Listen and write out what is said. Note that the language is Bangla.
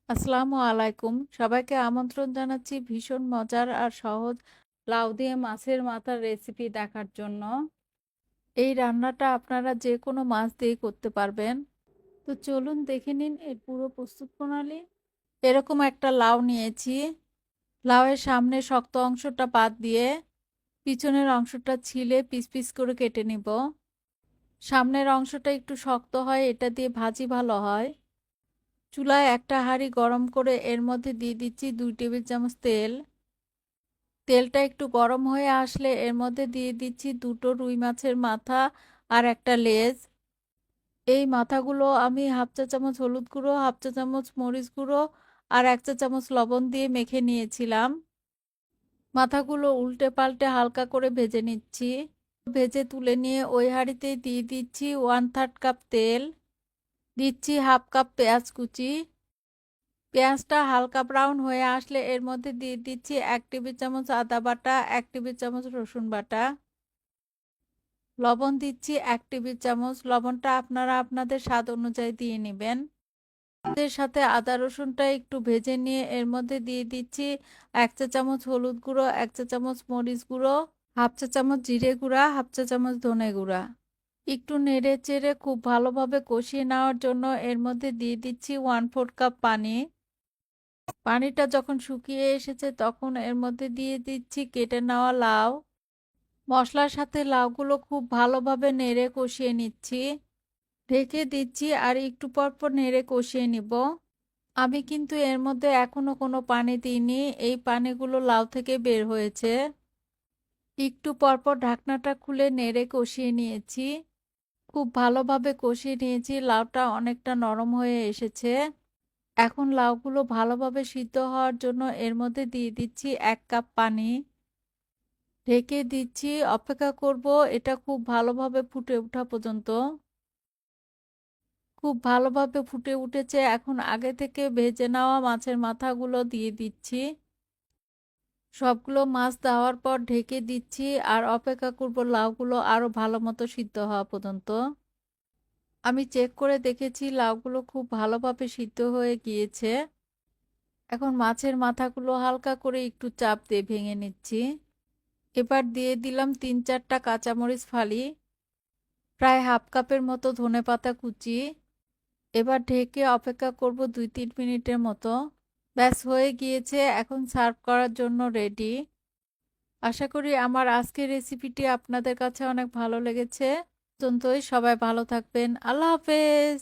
আসসালামু আলাইকুম। সবাইকে আমন্ত্রণ জানাচ্ছি ভীষণ মজার আর সহজ লাউ দিয়ে মাছের মাথার রেসিপি দেখার জন্য। এই রান্নাটা আপনারা যেকোনো মাছ দিয়েই করতে পারবেন। তো চলুন দেখে নিন এর পুরো প্রস্তুত প্রণালী। এরকম একটা লাউ নিয়েছি। লাউয়ের সামনে শক্ত অংশটা বাদ দিয়ে পিছনের অংশটা ছিলে পিস পিস করে কেটে নিব। সামনের অংশটা একটু শক্ত হয়, এটা দিয়ে ভাজি ভালো হয়। চুলায় একটা হাঁড়ি গরম করে এর মধ্যে দিয়ে দিচ্ছি 2 টেবিল চামচ তেল। তেলটা একটু গরম হয়ে আসলে এর মধ্যে দিয়ে দিচ্ছি দুটো রুই মাছের মাথা আর একটা লেজ। এই মাথাগুলো আমি হাফ চা চামচ হলুদ গুঁড়ো, হাফ চা চামচ মরিচ গুঁড়ো আর 1 চা চামচ লবণ দিয়ে মেখে নিয়েছিলাম। মাথাগুলো উল্টে পাল্টে হালকা করে ভেজে নিচ্ছি। ভেজে তুলে নিয়ে ওই হাঁড়িতেই দিয়ে দিচ্ছি 1/3 কাপ তেল, দিচ্ছি হাফ কাপ পেঁয়াজ কুচি। পেঁয়াজটা হালকা ব্রাউন হয়ে আসলে এর মধ্যে দিয়ে দিচ্ছি 1 টেবিল চামচ আদা বাটা, 1 টেবিল চামচ রসুন বাটা, লবণ দিচ্ছি 1 টেবিল চামচ। লবণটা আপনারা আপনাদের স্বাদ অনুযায়ী দিয়ে নেবেন। এর সাথে আদা রসুনটা একটু ভেজে নিয়ে এর মধ্যে দিয়ে দিচ্ছি 1 চা চামচ হলুদ গুঁড়ো, 1 চা চামচ মরিচ গুঁড়ো, হাফ চা চামচ জিরে গুঁড়া, হাফ চা চামচ ধনে গুঁড়া। একটু নেড়ে চেড়ে খুব ভালোভাবে কষিয়ে নেওয়ার জন্য এর মধ্যে দিয়ে দিচ্ছি 1/4 কাপ পানি। পানিটা যখন শুকিয়ে এসেছে তখন এর মধ্যে দিয়ে দিচ্ছি কেটে নেওয়া লাউ। মশলার সাথে লাউগুলো খুব ভালোভাবে নেড়ে কষিয়ে নিচ্ছি। ঢেকে দিচ্ছি আর একটু পর পর নেড়ে কষিয়ে নিব। আমি কিন্তু এর মধ্যে এখনো কোনো পানি দিইনি, এই পানিগুলো লাউ থেকে বের হয়েছে। একটু পর পর ঢাকনাটা খুলে নেড়ে কষিয়ে নিয়েছি। খুব ভালোভাবে কষিয়ে নিয়েছি, লাউটা অনেকটা নরম হয়ে এসেছে। এখন লাউগুলো ভালোভাবে সিদ্ধ হওয়ার জন্য এর মধ্যে দিয়ে দিচ্ছি 1 কাপ পানি। ঢেকে দিচ্ছি, অপেক্ষা করব এটা খুব ভালোভাবে ফুটে ওঠা পর্যন্ত। খুব ভালোভাবে ফুটে উঠেছে, এখন আগে থেকে ভেজে নেওয়া মাছের মাথাগুলো দিয়ে দিচ্ছি। সবগুলো মাছ দেওয়ার পর ঢেকে দিচ্ছি আর অপেক্ষা করব লাউগুলো আরো ভালো মতো সিদ্ধ হওয়া পর্যন্ত। আমি চেক করে দেখেছি লাউগুলো খুব ভালোভাবে সিদ্ধ হয়ে গিয়েছে। এখন মাছের মাথাগুলো হালকা করে একটু চাপ দিয়ে ভেঙে নিচ্ছি। এবার দিয়ে দিলাম 3-4টা কাঁচামরিচ ফালি, প্রায় হাফ কাপের মতো ধনেপাতা কুচি। এবার ঢেকে অপেক্ষা করব 2-3 মিনিটের মতো। ব্যাস হয়ে গিয়েছে, এখন সার্ভ করার জন্য রেডি। আশা করি আমার আজকের রেসিপিটি আপনাদের কাছে অনেক ভালো লেগেছে। পর্যন্তই সবাই ভালো থাকবেন। আল্লাহ হাফেজ।